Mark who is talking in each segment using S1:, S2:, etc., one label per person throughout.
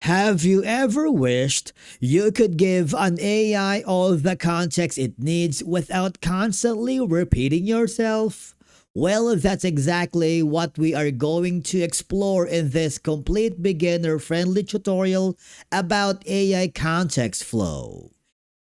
S1: Have you ever wished you could give an AI all the context it needs without constantly repeating yourself? Well, that's exactly what we are going to explore in this complete beginner-friendly tutorial about AI context flow.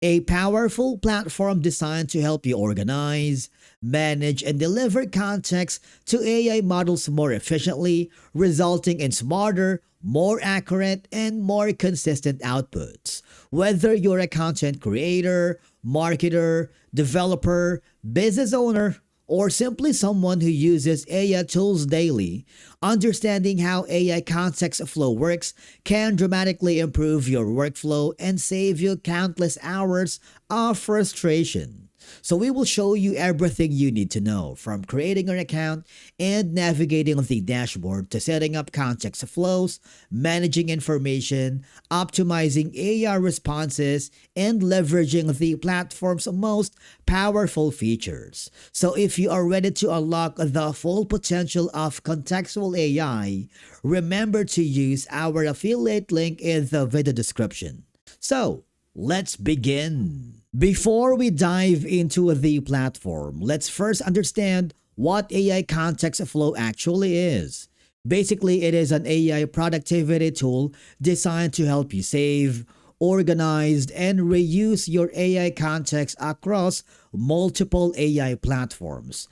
S1: A powerful platform designed to help you organize, manage, and deliver context to AI models more efficiently, resulting in smarter, more accurate, and more consistent outputs. Whether you're a content creator, marketer, developer, business owner, or simply someone who uses AI tools daily, understanding how AI context flow works can dramatically improve your workflow and save you countless hours of frustration. So we will show you everything you need to know, from creating an account and navigating the dashboard to setting up context flows, managing information, optimizing AI responses, and leveraging the platform's most powerful features. So if you are ready to unlock the full potential of contextual AI, remember to use our affiliate link in the video description. So, let's begin. Before we dive into the platform, let's first understand what AI Context Flow actually is. Basically, it is an AI productivity tool designed to help you save, organize, and reuse your AI context across multiple AI platforms.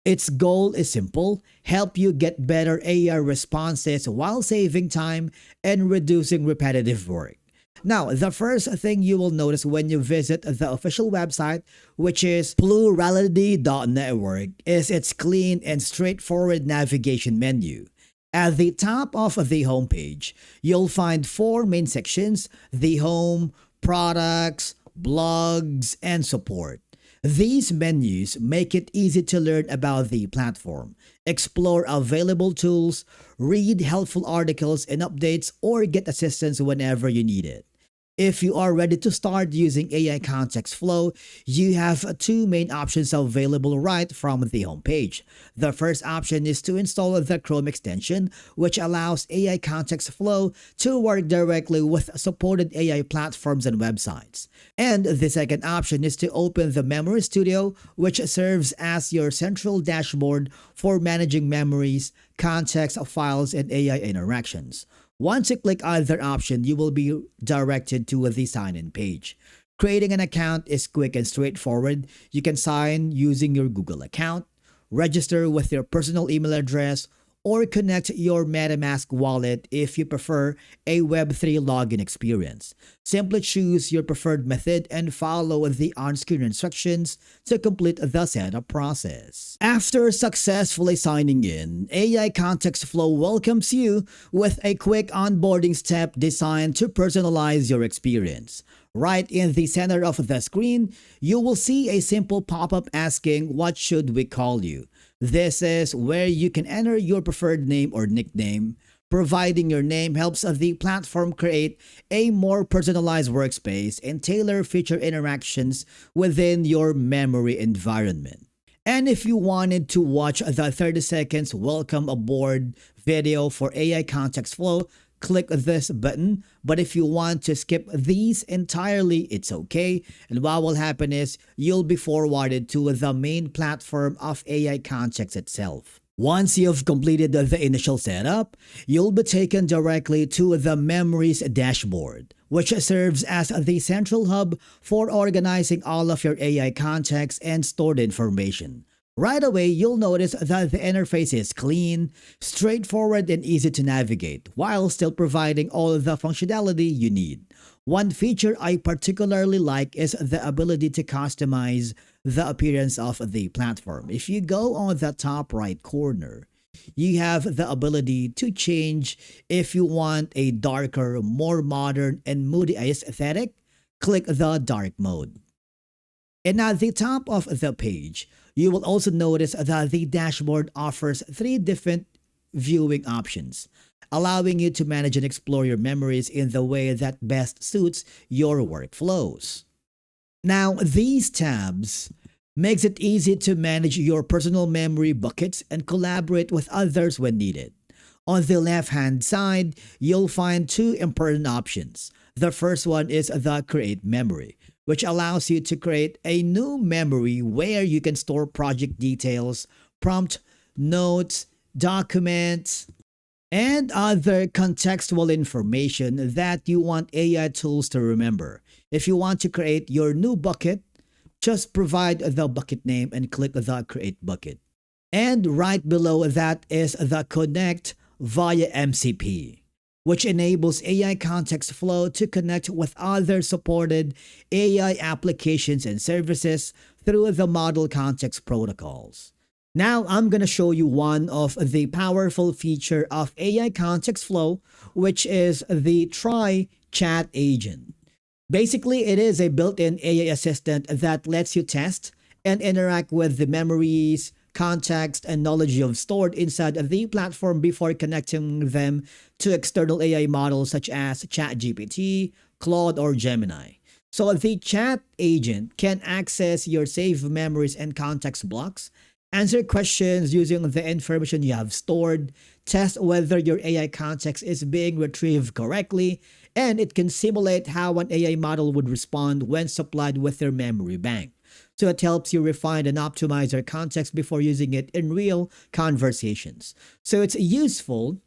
S1: Its goal is simple: help you get better AI responses while saving time and reducing repetitive work. Now, the first thing you will notice when you visit the official website, which is plurality.network, is its clean and straightforward navigation menu. At the top of the homepage, you'll find four main sections: the home, products, blogs, and support. These menus make it easy to learn about the platform, explore available tools, read helpful articles and updates, or get assistance whenever you need it. If you are ready to start using AI Context Flow, you have two main options available right from the homepage. The first option is to install the Chrome extension, which allows AI Context Flow to work directly with supported AI platforms and websites. And the second option is to open the Memory Studio, which serves as your central dashboard for managing memories, context files, and AI interactions. Once you click either option, you will be directed to the sign-in page. Creating an account is quick and straightforward. You can sign using your Google account, register with your personal email address, or connect your MetaMask wallet if you prefer a Web3 login experience. Simply choose your preferred method and follow the on-screen instructions to complete the setup process. After successfully signing in, AI Context Flow welcomes you with a quick onboarding step designed to personalize your experience. Right in the center of the screen, you will see a simple pop-up asking, "What should we call you?" This is where you can enter your preferred name or nickname. Providing your name helps the platform create a more personalized workspace and tailor feature interactions within your memory environment. And if you wanted to watch the 30 seconds welcome aboard video for AI Context Flow, click this button. But if you want to skip these entirely, it's okay. And what will happen is you'll be forwarded to the main platform of AI Context itself. Once you've completed the initial setup, you'll be taken directly to the Memories dashboard, which serves as the central hub for organizing all of your AI context and stored information. Right away, you'll notice that the interface is clean, straightforward, and easy to navigate, while still providing all the functionality you need. One feature I particularly like is the ability to customize the appearance of the platform. If you go on the top right corner, you have the ability to change if you want a darker, more modern, and moody aesthetic. Click the dark mode. And at the top of the page, you will also notice that the dashboard offers three different viewing options, allowing you to manage and explore your memories in the way that best suits your workflows. Now, these tabs makes it easy to manage your personal memory buckets and collaborate with others when needed. On the left-hand side, you'll find two important options. The first one is the Create Memory, which allows you to create a new memory where you can store project details, prompt, notes, documents, and other contextual information that you want AI tools to remember. If you want to create your new bucket, just provide the bucket name and click the Create Bucket. And right below that is the Connect via MCP, which enables AI context flow to connect with other supported AI applications and services through the Model Context protocols. Now I'm going to show you one of the powerful feature of AI context flow, which is the Try Chat Agent. Basically, it is a built-in AI assistant that lets you test and interact with the memories, context, and knowledge you've stored inside the platform before connecting them to external AI models such as ChatGPT, Claude, or Gemini. So the chat agent can access your saved memories and context blocks, answer questions using the information you have stored, test whether your AI context is being retrieved correctly, and it can simulate how an AI model would respond when supplied with their memory bank. So it helps you refine and optimize your context before using it in real conversations. So it's useful.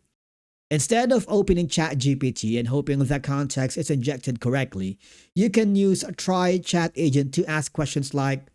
S1: Instead of opening ChatGPT and hoping the context is injected correctly, you can use Try Chat Agent to ask questions like,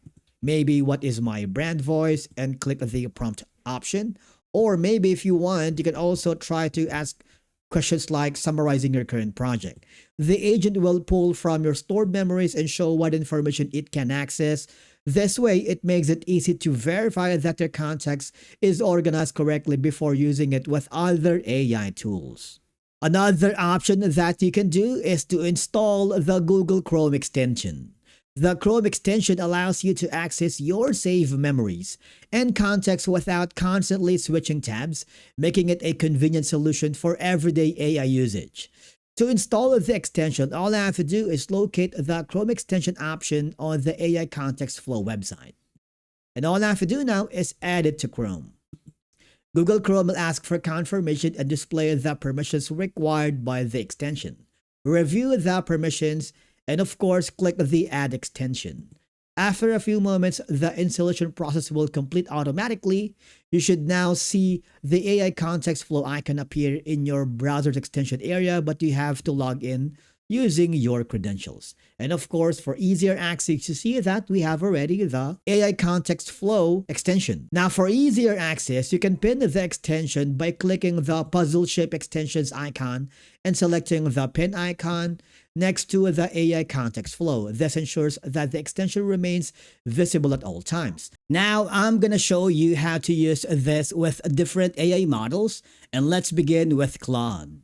S1: maybe what is my brand voice, and click the prompt option. Or maybe if you want, you can also try to ask questions like summarizing your current project. The agent will pull from your stored memories and show what information it can access. This way, it makes it easy to verify that your context is organized correctly before using it with other AI tools. Another option that you can do is to install the Google Chrome extension. The Chrome extension allows you to access your saved memories and context without constantly switching tabs, making it a convenient solution for everyday AI usage. To install the extension, all I have to do is locate the Chrome extension option on the AI Context Flow website. And all I have to do now is add it to Chrome. Google Chrome will ask for confirmation and display the permissions required by the extension. Review the permissions and of course, click the Add extension. After a few moments, the installation process will complete automatically. You should now see the AI Context Flow icon appear in your browser's extension area, but you have to log in using your credentials. And of course, for easier access, you see that we have already the AI Context Flow extension. Now, for easier access, you can pin the extension by clicking the puzzle shape extensions icon and selecting the pin icon next to the AI Context Flow. This ensures that the extension remains visible at all times. Now, I'm gonna show you how to use this with different AI models, and let's begin with Claude.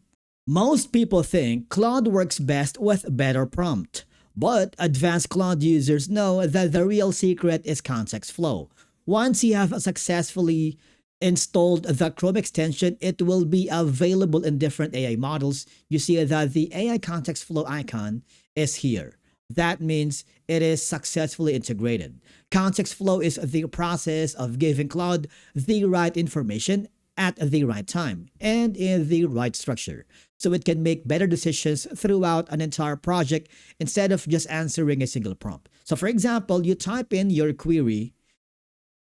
S1: Most people think Claude works best with better prompt, but advanced Claude users know that the real secret is context flow. Once you have successfully installed the Chrome extension, it will be available in different AI models. You see that the AI Context Flow icon is here. That means it is successfully integrated. Context flow is the process of giving Claude the right information at the right time and in the right structure, so it can make better decisions throughout an entire project instead of just answering a single prompt. So for example, you type in your query,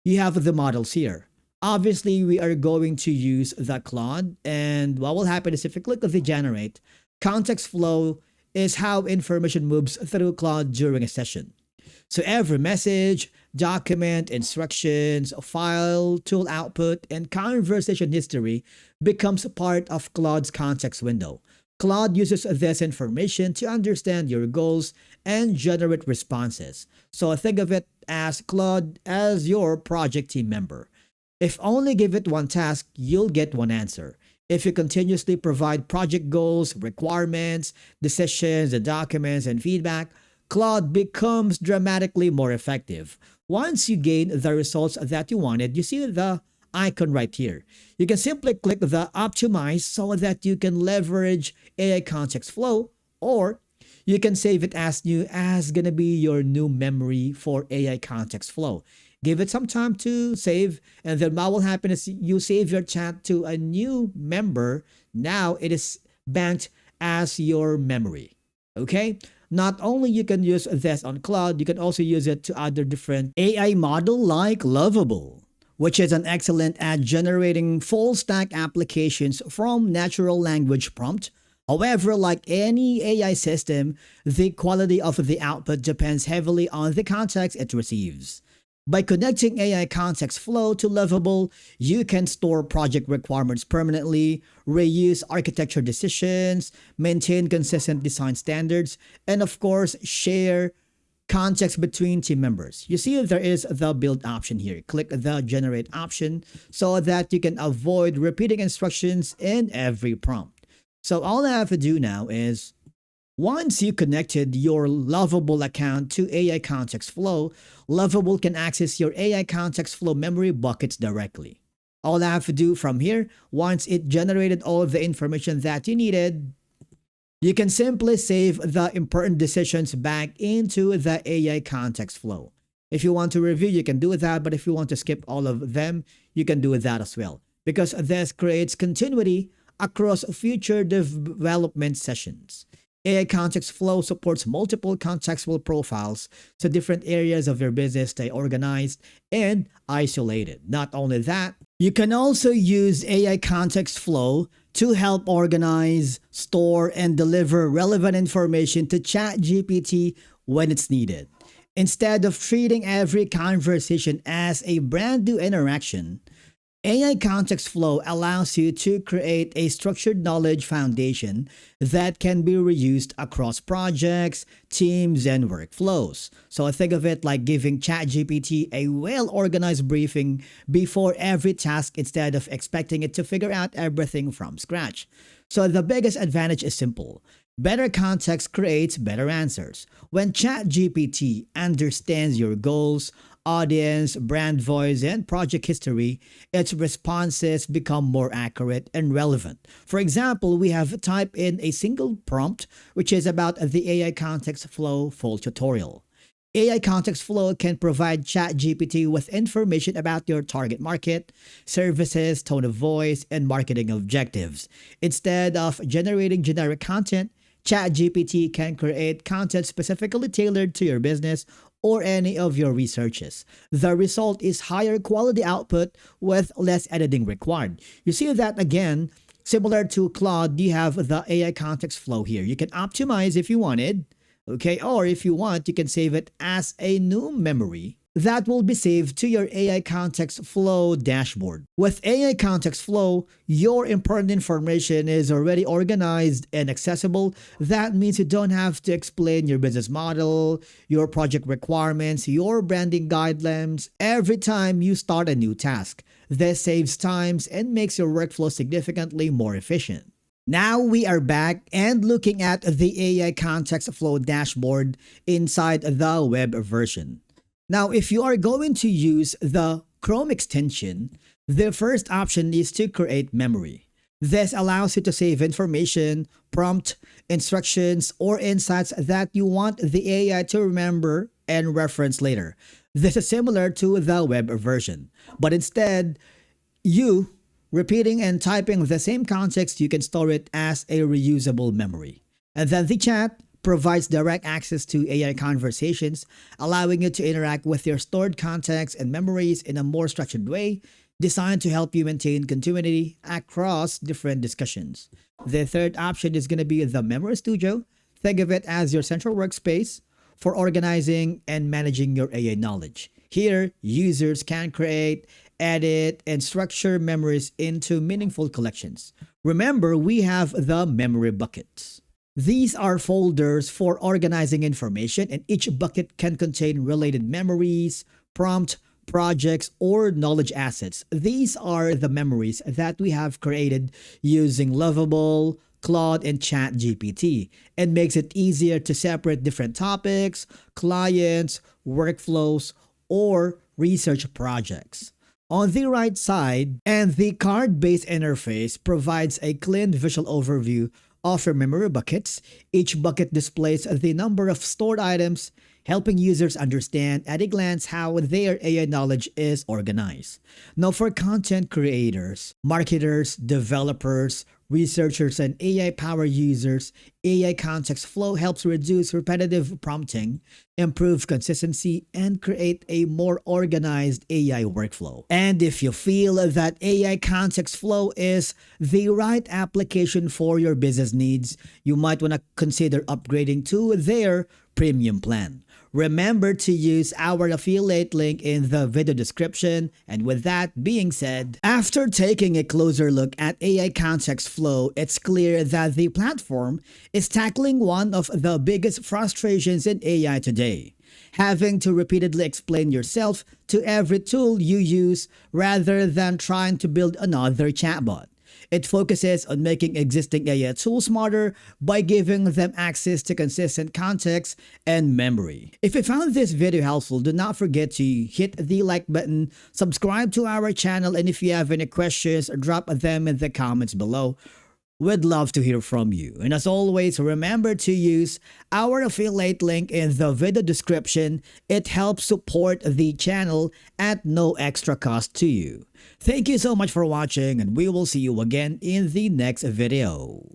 S1: you have the models here. Obviously, we are going to use the Claude, and what will happen is if you click on the generate, context flow is how information moves through Claude during a session. So every message, document, instructions, file, tool output, and conversation history becomes part of Claude's context window. Claude uses this information to understand your goals and generate responses. So think of it as Claude as your project team member. If only give it one task, you'll get one answer. If you continuously provide project goals, requirements, decisions, and documents and feedback, Claude becomes dramatically more effective. Once you gain the results that you wanted, you see the icon right here. You can simply click the Optimize so that you can leverage AI Context Flow, or you can save it as new as gonna be your new memory for AI Context Flow. Give it some time to save, and then what will happen is you save your chat to a new member. Now it is banked as your memory. Okay? Not only you can use this on Claude, you can also use it to other different AI model like Lovable, which is an excellent at generating full stack applications from natural language prompt. However, like any AI system, the quality of the output depends heavily on the context it receives. By connecting AI context flow to Lovable, you can store project requirements permanently, reuse architecture decisions, maintain consistent design standards, and of course, share context between team members. You see there is the build option here. Click the generate option so that you can avoid repeating instructions in every prompt. So all I have to do now is, once you connected your Lovable account to AI Context Flow, Lovable can access your AI Context Flow memory buckets directly. All I have to do from here, once it generated all of the information that you needed, you can simply save the important decisions back into the AI Context Flow. If you want to review, you can do that, but if you want to skip all of them, you can do that as well, because this creates continuity across future development sessions. AI Context Flow supports multiple contextual profiles, so different areas of your business stay organized and isolated. Not only that, you can also use AI Context Flow to help organize, store, and deliver relevant information to ChatGPT when it's needed. Instead of treating every conversation as a brand new interaction, AI Context Flow allows you to create a structured knowledge foundation that can be reused across projects, teams, and workflows. So think of it like giving ChatGPT a well-organized briefing before every task instead of expecting it to figure out everything from scratch. So the biggest advantage is simple. Better context creates better answers. When ChatGPT understands your goals, audience, brand voice, and project history, its responses become more accurate and relevant. For example, we have typed in a single prompt, which is about the AI Context Flow full tutorial. AI Context Flow can provide ChatGPT with information about your target market, services, tone of voice, and marketing objectives. Instead of generating generic content, ChatGPT can create content specifically tailored to your business or any of your researches. The result is higher quality output with less editing required. You see that again, similar to Claude, you have the AI Context Flow here. You can optimize if you wanted, okay, or if you want, you can save it as a new memory that will be saved to your AI Context Flow dashboard. With AI Context Flow, your important information is already organized and accessible. That means you don't have to explain your business model, your project requirements, your branding guidelines every time you start a new task. This saves times and makes your workflow significantly more efficient. Now we are back and looking at the AI Context Flow dashboard inside the web version. Now, if you are going to use the Chrome extension, the first option is to create memory. This allows you to save information, prompt, instructions, or insights that you want the AI to remember and reference later. This is similar to the web version, but instead, you repeating and typing the same context, you can store it as a reusable memory. And then the chat provides direct access to AI conversations, allowing you to interact with your stored context and memories in a more structured way, designed to help you maintain continuity across different discussions. The third option is going to be the Memory Studio. Think of it as your central workspace for organizing and managing your AI knowledge. Here, users can create, edit, and structure memories into meaningful collections. Remember, we have the memory buckets. These are folders for organizing information, and each bucket can contain related memories, prompt, projects, or knowledge assets. These are the memories that we have created using Lovable, Claude, and ChatGPT, and makes it easier to separate different topics, clients, workflows, or research projects. On the right side, and the card-based interface provides a clean visual overview of your memory buckets. Each bucket displays the number of stored items, helping users understand at a glance how their AI knowledge is organized. Now, for content creators, marketers, developers, researchers, and AI power users, AI context flow helps reduce repetitive prompting, improve consistency, and create a more organized AI workflow. And if you feel that AI context flow is the right application for your business needs, you might want to consider upgrading to their premium plan. Remember to use our affiliate link in the video description. And with that being said, after taking a closer look at AI context flow, it's clear that the platform is tackling one of the biggest frustrations in AI today: having to repeatedly explain yourself to every tool you use rather than trying to build another chatbot. It focuses on making existing AI tools smarter by giving them access to consistent context and memory. If you found this video helpful, do not forget to hit the like button, subscribe to our channel, and if you have any questions, drop them in the comments below. We'd love to hear from you. And as always, remember to use our affiliate link in the video description. It helps support the channel at no extra cost to you. Thank you so much for watching, and we will see you again in the next video.